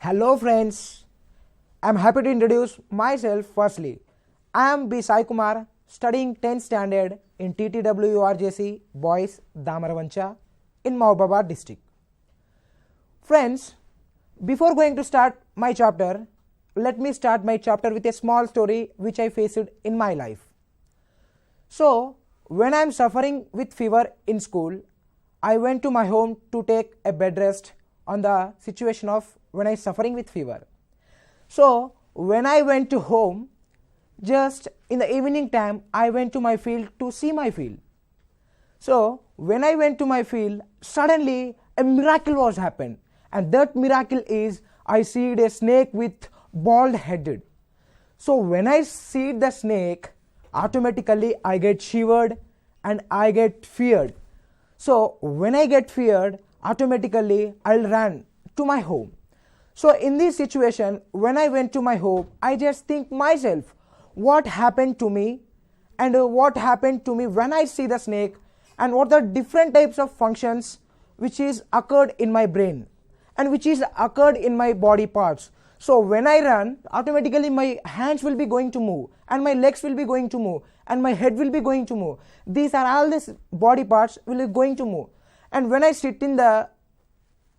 Hello friends, I am happy to introduce myself firstly. I am B. Sai Kumar, studying 10th standard in TTWREIS Boys Damaravancha in Mahabubad district. Friends, before going to start my chapter, let me start my chapter with a small story which I faced in my life. So, when I am suffering with fever in school, I went to my home to take a bed rest on the situation of when I suffering with fever. So when I went to home, just in the evening time, I went to my field to see my field. So when I went to my field, suddenly a miracle was happened, and that miracle is I see a snake with bald headed. So when I see the snake, automatically I get shivered and I get feared. So when I get feared, automatically I'll run to my home. So in this situation, when I went to my home, I just think myself, what happened to me and what happened to me when I see the snake, and what are different types of functions which is occurred in my brain and which is occurred in my body parts. So when I run, automatically my hands will be going to move and my legs will be going to move and my head will be going to move. These are all these body parts will be going to move. And when I sit in the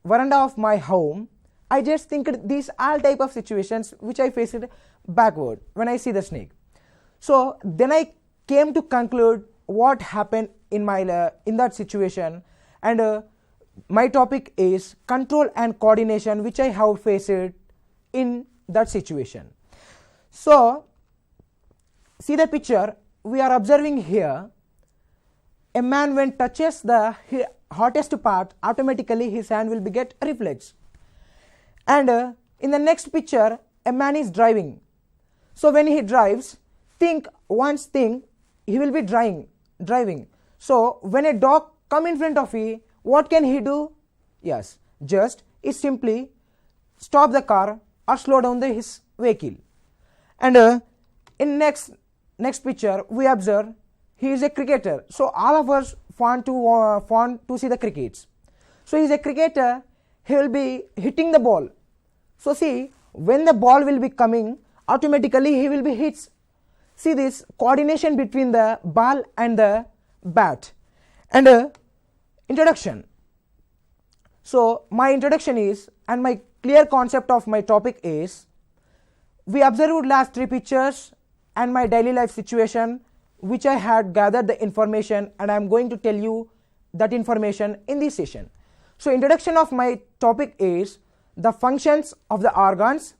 veranda of my home, I just think these all type of situations which I faced backward when I see the snake. So then I came to conclude what happened in my in that situation, and my topic is control and coordination which I have faced in that situation. So see the picture we are observing here. A man when touches the hottest part, automatically his hand will be get reflex. And in the next picture, a man is driving. So when he drives, think once thing, he will be driving. So when a dog come in front of you, what can he do? Yes, just is simply stop the car or slow down his vehicle. And in next picture, we observe he is a cricketer. So all of us want to see the crickets. So he is a cricketer. He will be hitting the ball. So see, when the ball will be coming, automatically he will be hits. See this coordination between the ball and the bat. And introduction. So my introduction is, and my clear concept of my topic is, we observed last 3 pictures and my daily life situation which I had gathered the information, and I am going to tell you that information in this session. So introduction of my topic is the functions of the organs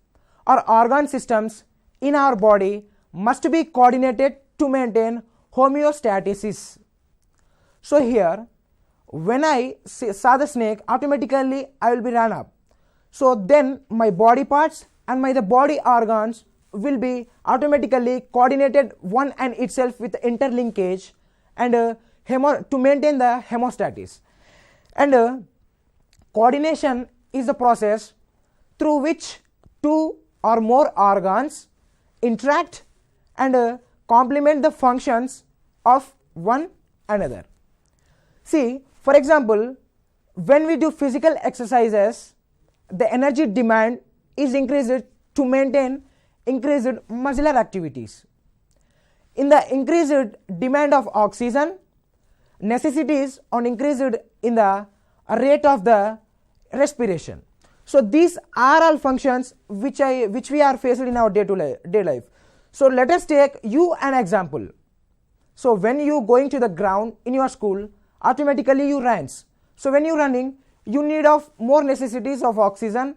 or organ systems in our body must be coordinated to maintain homeostasis. So here when I saw the snake, automatically I will be run up. So then my body parts and the body organs will be automatically coordinated one and itself with interlinkage and to maintain the hemostasis. And coordination is the process through which 2 or more organs interact and complement the functions of one another. See, for example, when we do physical exercises, the energy demand is increased to maintain increased muscular activities. In the increased demand of oxygen, necessities on increased in the rate of the respiration. So these are all functions which we are faced in our day life. So let us take you an example. So when you going to the ground in your school, automatically you runs. So when you running, you need of more necessities of oxygen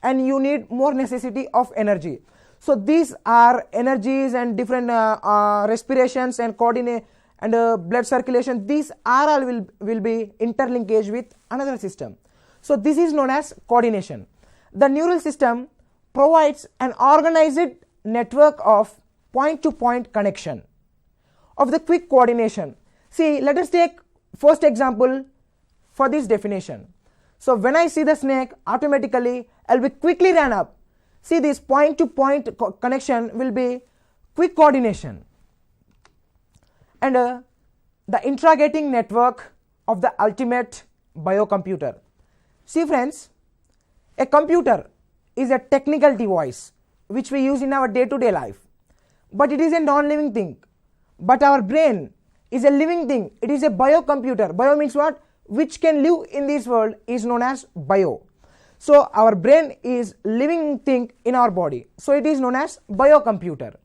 and you need more necessity of energy. So these are energies and different respirations and coordinate and blood circulation. These are all will be interlinkage with another system. So this is known as coordination. The neural system provides an organized network of point-to-point connection of the quick coordination. See, let us take first example for this definition. So when I see the snake, automatically I will be quickly run up. See, this point-to-point connection will be quick coordination. And the integrating network of the ultimate biocomputer. See friends, a computer is a technical device which we use in our day-to-day life, but it is a non-living thing. But our brain is a living thing. It is a biocomputer. Bio means what? Which can live in this world is known as bio. So our brain is living thing in our body. So it is known as biocomputer.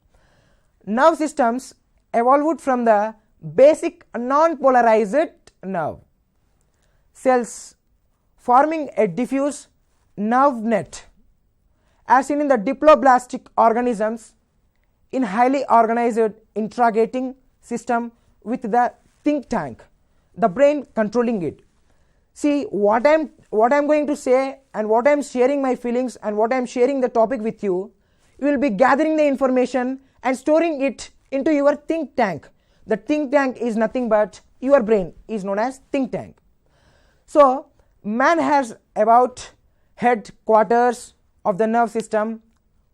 Nerve systems evolved from the basic non-polarized nerve cells forming a diffuse nerve net as seen in the diploblastic organisms in highly organized integrating system with the think tank, the brain controlling it. See, what I'm going to say and what I'm sharing my feelings and what I'm sharing the topic with you, you will be gathering the information and storing it into your think tank. The think tank is nothing but your brain is known as think tank. So man has about headquarters of the nerve system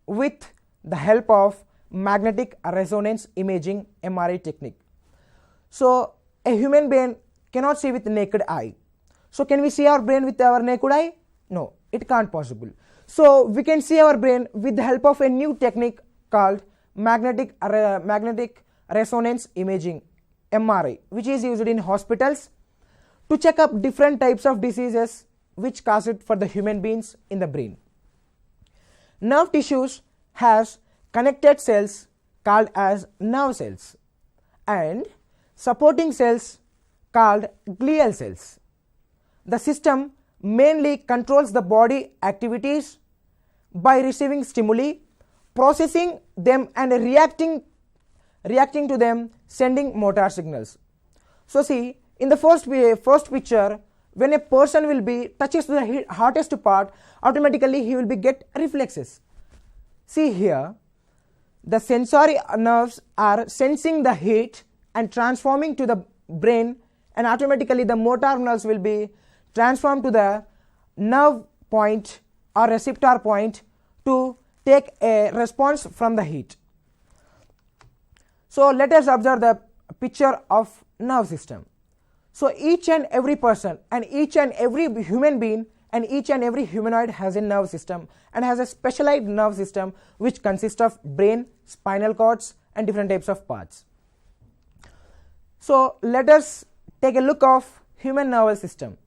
with the help of magnetic resonance imaging MRI technique. So a human brain cannot see with the naked eye. So can we see our brain with our naked eye? No, it can't possible. So we can see our brain with the help of a new technique called magnetic resonance imaging MRI, which is used in hospitals to check up different types of diseases which cause it for the human beings in the brain. Nerve tissues has connected cells called as nerve cells and supporting cells called glial cells. The system mainly controls the body activities by receiving stimuli, processing them and reacting to them, sending motor signals. So see, in the first picture, when a person will be touches the hottest part, automatically he will be get reflexes. See here, the sensory nerves are sensing the heat and transforming to the brain, and automatically the motor nerves will be transformed to the nerve point or receptor point to take a response from the heat. So let us observe the picture of nerve system. So each and every person and each and every human being and each and every humanoid has a nerve system and has a specialized nerve system which consists of brain, spinal cords and different types of parts. So let us take a look of human nervous system.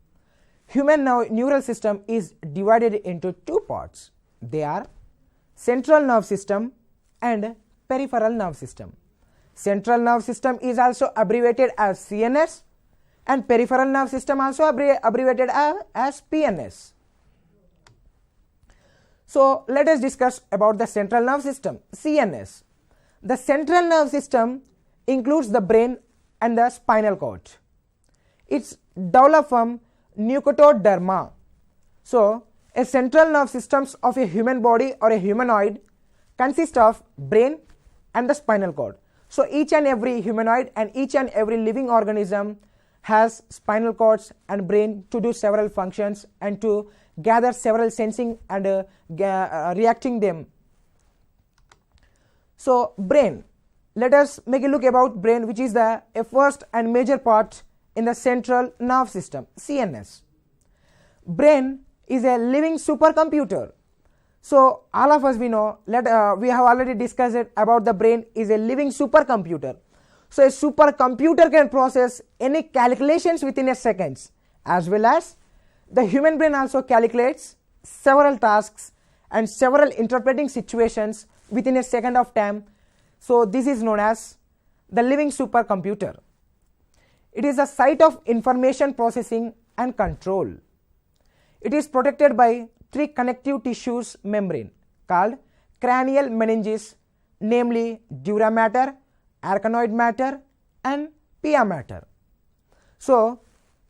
Human neural system is divided into two parts. They are central nerve system and peripheral nerve system. Central nerve system is also abbreviated as CNS and peripheral nerve system also abbreviated as PNS. So let us discuss about the central nerve system, CNS. The central nerve system includes the brain and the spinal cord. It's developed from nucleoderma. So a central nerve systems of a human body or a humanoid consist of brain and the spinal cord. So each and every humanoid and each and every living organism has spinal cords and brain to do several functions and to gather several sensing and reacting them. So brain, let us make a look about brain, which is the first and major part in the central nerve system, CNS. Brain is a living supercomputer. So all of us we know, we have already discussed it about the brain is a living supercomputer. So a supercomputer can process any calculations within a seconds, as well as the human brain also calculates several tasks and several interpreting situations within a second of time. So this is known as the living supercomputer. It is a site of information processing and control. It is protected by three connective tissues membrane called cranial meninges, namely dura mater, arachnoid matter and pia mater. So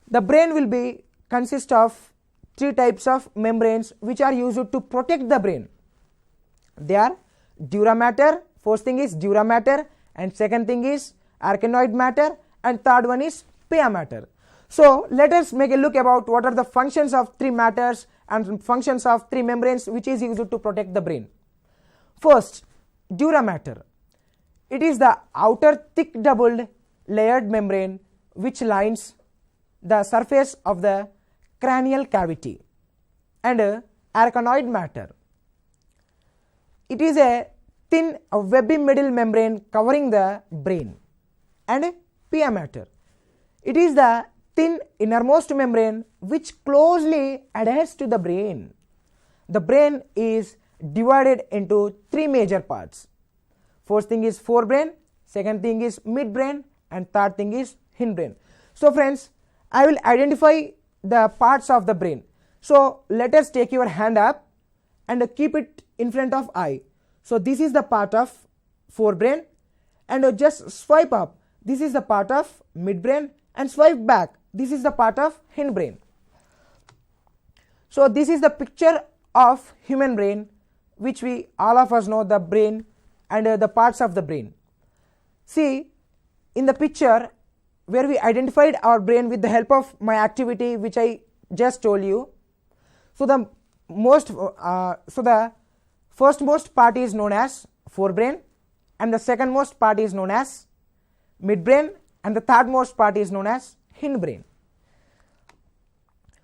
the brain will be consist of three types of membranes which are used to protect the brain. They are dura mater, first thing is dura mater and second thing is arachnoid matter and third one is pia mater. So let us make a look about what are the functions of three matters and functions of three membranes which is used to protect the brain. First, dura mater. It is the outer thick doubled layered membrane which lines the surface of the cranial cavity. And arachnoid matter. it is a thin webby middle membrane covering the brain and pia mater. It is the thin innermost membrane which closely adheres to the brain. The brain is divided into three major parts. First thing is forebrain, second thing is midbrain, and third thing is hindbrain. So friends, I will identify the parts of the brain. So let us take your hand up and keep it in front of eye. So this is the part of forebrain, and just swipe up. This is the part of midbrain, and swipe back. This is the part of hindbrain. So this is the picture of human brain, which we all of us know the brain and the parts of the brain. See, in the picture where we identified our brain with the help of my activity which I just told you. So the firstmost part is known as forebrain, and the secondmost part is known as midbrain, and the thirdmost part is known as hindbrain.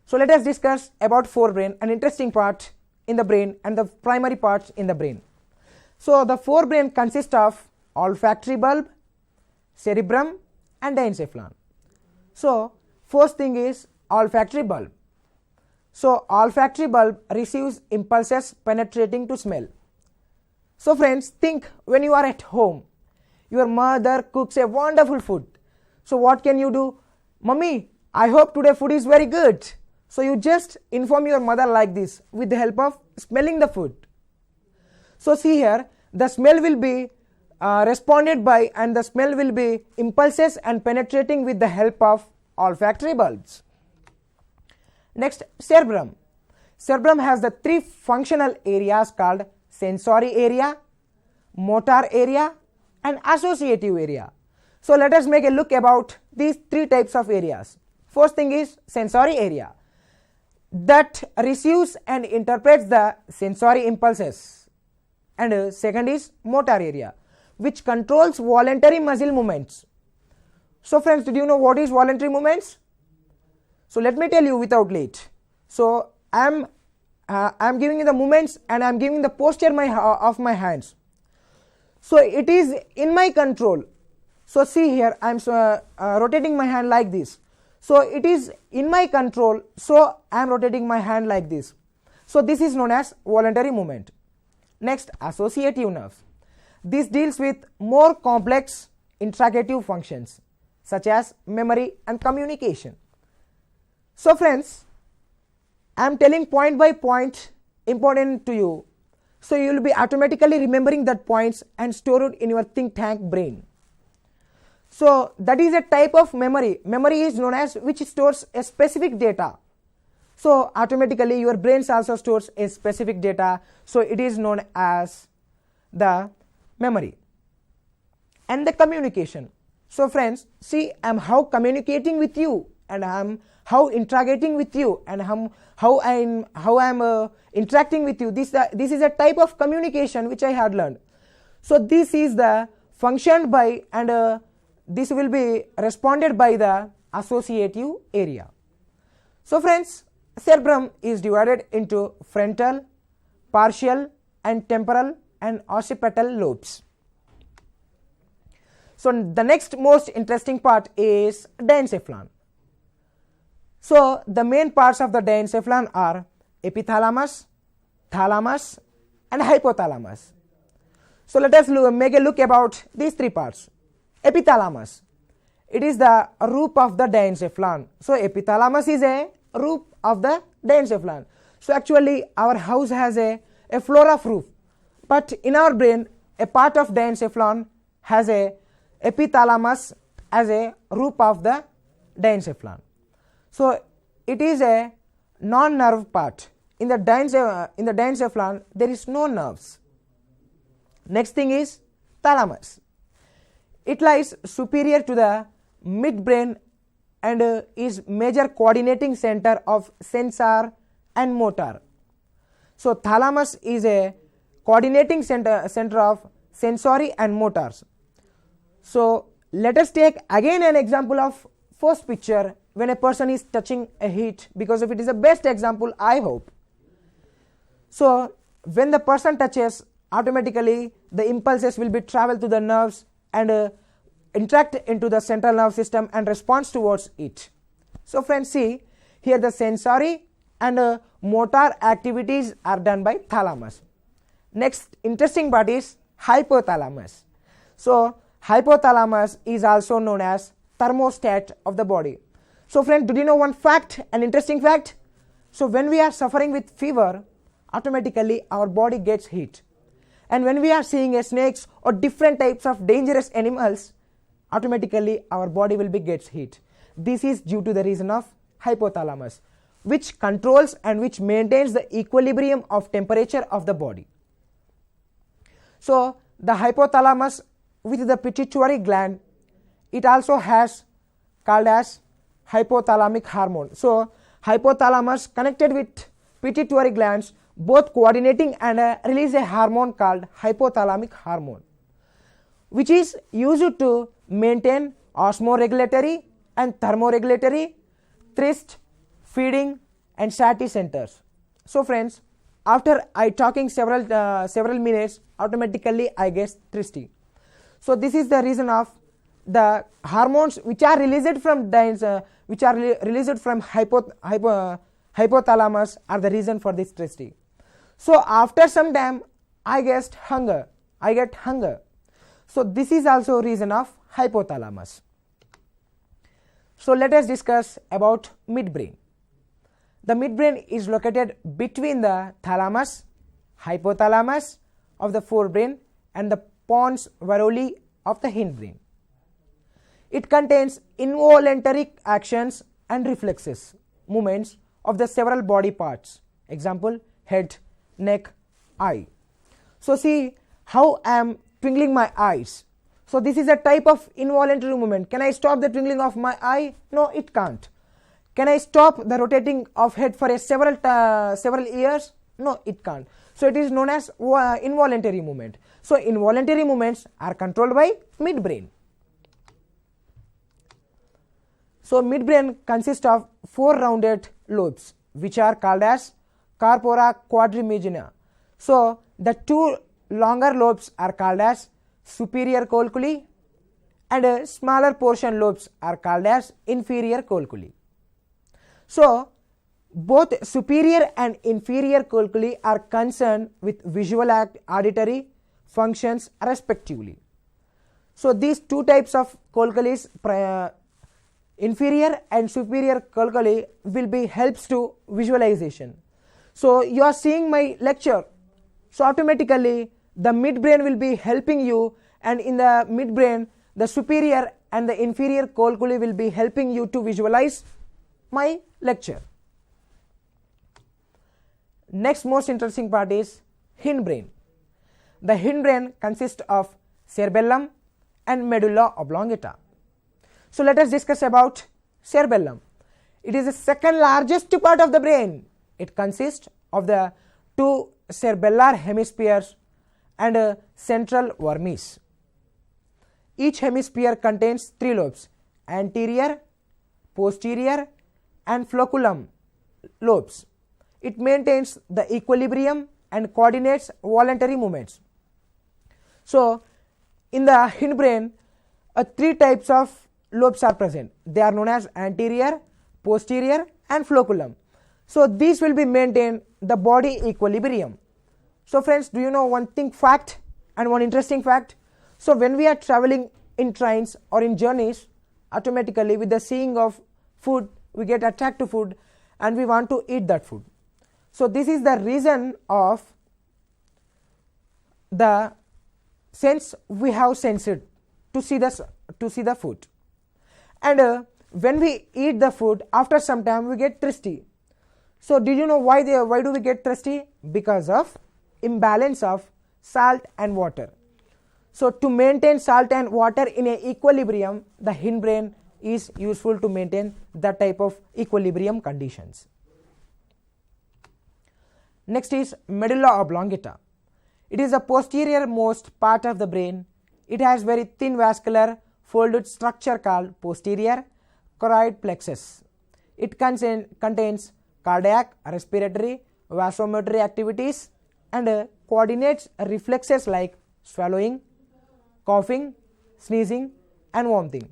So let us discuss about forebrain, an interesting part in the brain and the primary parts in the brain. So the forebrain consists of olfactory bulb, cerebrum, and diencephalon. So first thing is olfactory bulb. So olfactory bulb receives impulses penetrating to smell. So friends, think when you are at home, your mother cooks a wonderful food. So what can you do? Mummy, I hope today food is very good. So you just inform your mother like this with the help of smelling the food. So see here, the smell will be responded by, and the smell will be impulses and penetrating with the help of olfactory bulbs. Next, cerebrum. Cerebrum has the three functional areas called sensory area, motor area, and associative area. So let us make a look about these three types of areas. First thing is sensory area, that receives and interprets the sensory impulses, and second is motor area, which controls voluntary muscle movements. So friends, did you know what is voluntary movements? So let me tell you without late. So I am giving you the movements, and I am giving the posture of my hands. So it is in my control. So see here, I am rotating my hand like this. So it is in my control, so I am rotating my hand like this. So this is known as voluntary movement. Next, associative nerves. This deals with more complex integrative functions such as memory and communication. So friends, I am telling point by point important to you. So you will be automatically remembering that points and store it in your think tank brain. So that is a type of memory. Memory is known as which stores a specific data. So automatically your brains also stores a specific data. So it is known as the memory. And the communication. So friends, see, I am how communicating with you, and I am how interrogating with you, and how I am interacting with you. This is a type of communication which I had learned. So this is the functioned by, and this will be responded by the associative area. So friends, cerebrum is divided into frontal, partial, and temporal and occipital lobes. So the next most interesting part is diencephalon. So the main parts of the diencephalon are epithalamus, thalamus, and hypothalamus. So let us make a look about these three parts. Epithalamus, it is the roof of the diencephalon. So epithalamus is a roof of the diencephalon. So actually our house has a floor of roof, but in our brain a part of diencephalon has a epithalamus as a roof of the diencephalon. So it is a non-nerve part. In the diencephalon there is no nerves. Next thing is thalamus. It lies superior to the midbrain and is major coordinating center of sensor and motor. So thalamus is a coordinating center of sensory and motors. So let us take again an example of first picture when a person is touching a heat, because if it is the best example I hope. So when the person touches automatically the impulses will be travel to the nerves and interact into the central nerve system and responds towards it. So friends, see here the sensory and motor activities are done by thalamus. Next interesting part is hypothalamus. So hypothalamus is also known as thermostat of the body. So friend, did you know one fact, an interesting fact? So when we are suffering with fever, automatically our body gets heat, and when we are seeing a snakes or different types of dangerous animals, automatically our body will be gets heat. This is due to the reason of hypothalamus, which controls and which maintains the equilibrium of temperature of the body. So the hypothalamus with the pituitary gland, it also has called as hypothalamic hormone. So hypothalamus connected with pituitary glands, both coordinating and release a hormone called hypothalamic hormone, which is used to maintain osmoregulatory and thermoregulatory, thirst, feeding and satiety centers. So friends, after I talking several minutes, automatically I get thirsty. So this is the reason of the hormones which are released from hypothalamus are the reason for this thirsty. So after some time I get hunger. So this is also reason of hypothalamus. So let us discuss about midbrain. The midbrain is located between the thalamus, hypothalamus of the forebrain and the pons varoli of the hindbrain. It contains involuntary actions and reflexes, movements of the several body parts. Example, head, neck, eye. So see how I am twinkling my eyes. So this is a type of involuntary movement. Can I stop the twinkling of my eye? No, it can't. Can I stop the rotating of head for a several years? No, it can't. So it is known as involuntary movement. So involuntary movements are controlled by midbrain. So midbrain consists of 4 rounded lobes which are called as corpora quadrigemina. So the 2 longer lobes are called as superior colliculi and a smaller portion lobes are called as inferior colliculi. So both superior and inferior colliculi are concerned with visual auditory functions respectively. So these 2 types of colliculis, inferior and superior colliculi, will be helps to visualization. So you are seeing my lecture, so automatically the midbrain will be helping you, and in the midbrain the superior and the inferior colliculi will be helping you to visualize my lecture. Next most interesting part is hindbrain. The hindbrain consists of cerebellum and medulla oblongata. So let us discuss about cerebellum. It is the second largest part of the brain. It consists of the 2 cerebellar hemispheres and central vermis. Each hemisphere contains 3 lobes: anterior, posterior and flocculum lobes. It maintains the equilibrium and coordinates voluntary movements. So in the hindbrain, 3 types of lobes are present. They are known as anterior, posterior and flocculum. So these will be maintain the body equilibrium. So friends, do you know one fact and one interesting fact? So when we are traveling in trains or in journeys, automatically with the seeing of food we get attracted to food and we want to eat that food. So this is the reason of the sense we have sensed to see the food, and when we eat the food, after some time we get thirsty. So did you know why do we get thirsty? Because of imbalance of salt and water. So to maintain salt and water in a equilibrium, the hindbrain is useful to maintain that type of equilibrium conditions. Next is medulla oblongata. It is the posterior most part of the brain. It has very thin vascular folded structure called posterior choroid plexus. It contains cardiac, respiratory, vasomotor activities and coordinates reflexes like swallowing, coughing, sneezing and vomiting.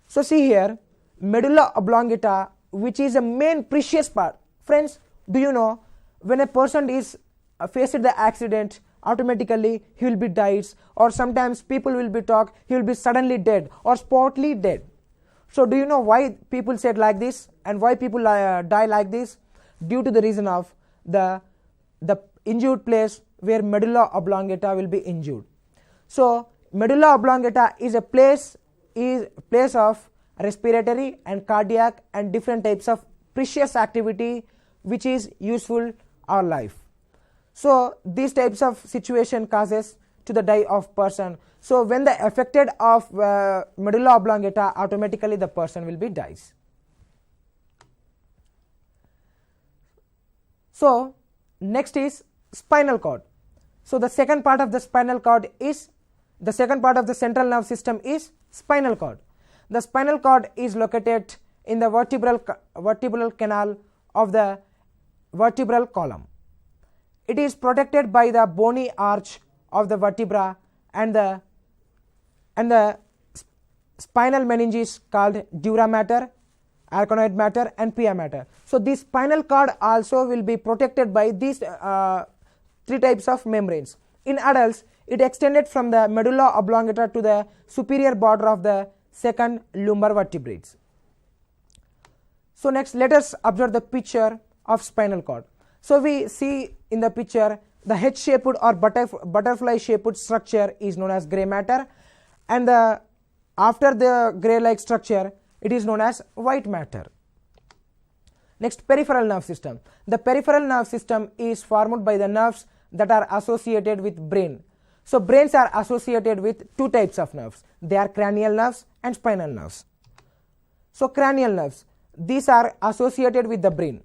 So see here, medulla oblongata, which is a main precious part. Friends, do you know when a person is faced the accident, automatically he will be dies, or sometimes people will be talk he will be suddenly dead or spotly dead. So do you know why people said like this and why people die like this? Due to the reason of the injured place where medulla oblongata will be injured. So medulla oblongata is a place of respiratory and cardiac and different types of precious activity which is useful our life. So these types of situation causes to the die of person. So when the affected of medulla oblongata, automatically the person will be dies. So next is spinal cord. So the second part of the spinal cord is the second part of the central nerve system is spinal cord. The spinal cord is located in the vertebral canal of the vertebral column. It is protected by the bony arch of the vertebra and the spinal meninges called dura mater, arachnoid mater and pia mater. So this spinal cord also will be protected by these three types of membranes. In adults, it extended from the medulla oblongata to the superior border of the second lumbar vertebrates. So next, let us observe the picture of spinal cord. So we see in the picture the head-shaped or butterfly-shaped structure is known as grey matter, and after the grey-like structure it is known as white matter. Next, peripheral nerve system. The peripheral nerve system is formed by the nerves that are associated with brain. So brains are associated with two types of nerves. They are cranial nerves and spinal nerves. So cranial nerves, these are associated with the brain,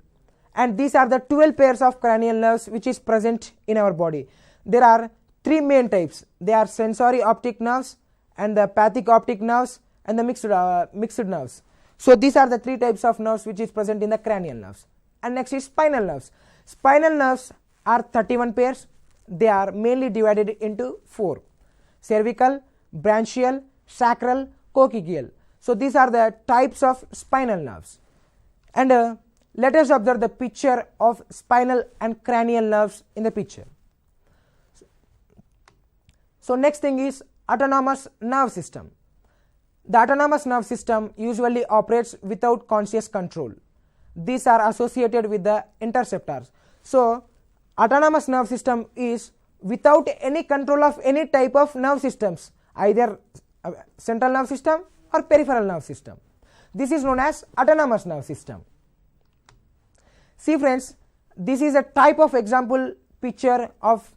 and these are the 12 pairs of cranial nerves which is present in our body. There are three main types. They are sensory optic nerves and the pathic optic nerves and the mixed nerves. So these are the three types of nerves which is present in the cranial nerves. And next is spinal nerves. Spinal nerves are 31 pairs. They are mainly divided into 4: cervical, branchial, sacral, cochigeal. So these are the types of spinal nerves. And let us observe the picture of spinal and cranial nerves in the picture. So next thing is autonomous nerve system. The autonomous nerve system usually operates without conscious control. These are associated with the interoceptors. So autonomous nerve system is without any control of any type of nerve systems, either central nerve system or peripheral nerve system. This is known as autonomous nerve system. See friends, this is a type of example picture of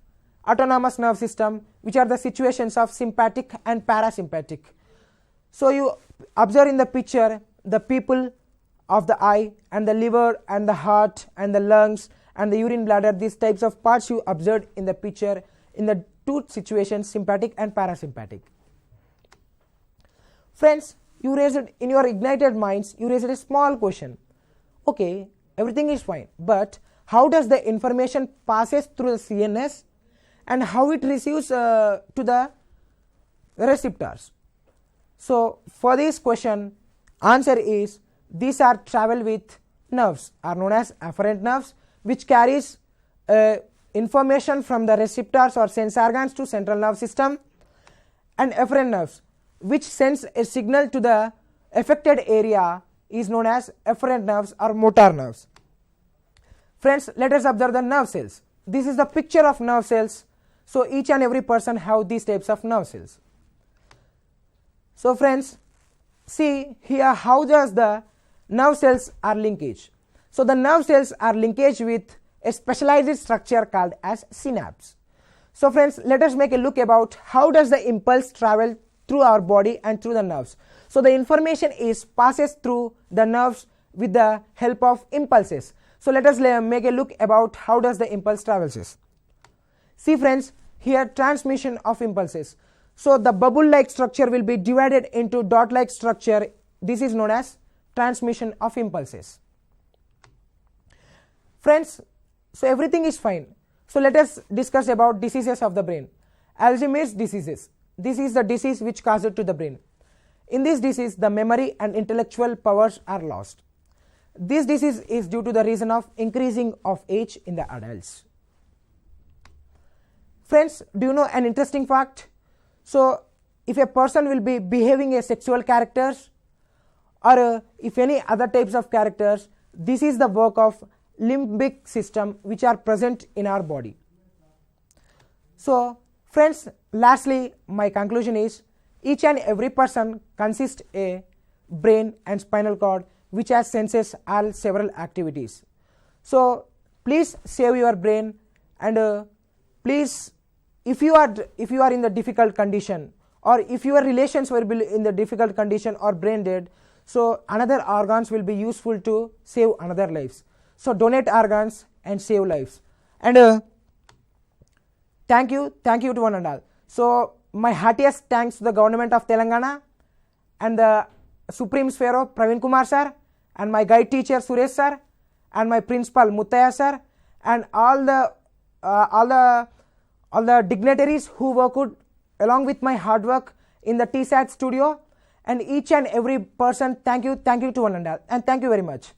autonomous nerve system, which are the situations of sympathetic and parasympathetic. So you observe in the picture the pupil of the eye and the liver and the heart and the lungs and the urine bladder. These types of parts you observed in the picture in the two situations, sympathetic and parasympathetic. Friends, you raised in your ignited minds, you raised a small question. Okay, everything is fine, but how does the information passes through the CNS and how it receives to the receptors? So for this question, answer is these are travel with nerves, are known as afferent nerves, which carries information from the receptors or sense organs to central nerve system, and efferent nerves, which sends a signal to the affected area, is known as efferent nerves or motor nerves. Friends, let us observe the nerve cells. This is the picture of nerve cells. So each and every person have these types of nerve cells. So friends, see here how does the nerve cells are linkage. So the nerve cells are linkage with a specialized structure called as synapse. So friends, let us make a look about how does the impulse travel through our body and through the nerves. So the information is passes through the nerves with the help of impulses. So let us make a look about how does the impulse travels. See friends, here transmission of impulses. So the bubble-like structure will be divided into dot-like structure. This is known as transmission of impulses. Friends, so everything is fine. So let us discuss about diseases of the brain. Alzheimer's diseases. This is the disease which causes to the brain. In this disease, the memory and intellectual powers are lost. This disease is due to the reason of increasing of age in the adults. Friends, do you know an interesting fact? So if a person will be behaving as sexual characters or if any other types of characters, this is the work of limbic system which are present in our body. So friends, lastly my conclusion is each and every person consists a brain and spinal cord which has senses all several activities. So please save your brain, and please if you are in the difficult condition, or if your relations will be in the difficult condition or brain dead, so another organs will be useful to save another lives. So donate organs and save lives. And thank you to one and all. So my heartiest thanks to the government of Telangana and the Supreme Sphero Praveen Kumar sir, and my guide teacher Suresh sir, and my principal Muttaya sir, and all the dignitaries who worked along with my hard work in the tsat studio, and each and every person, thank you to one and all, and thank you very much.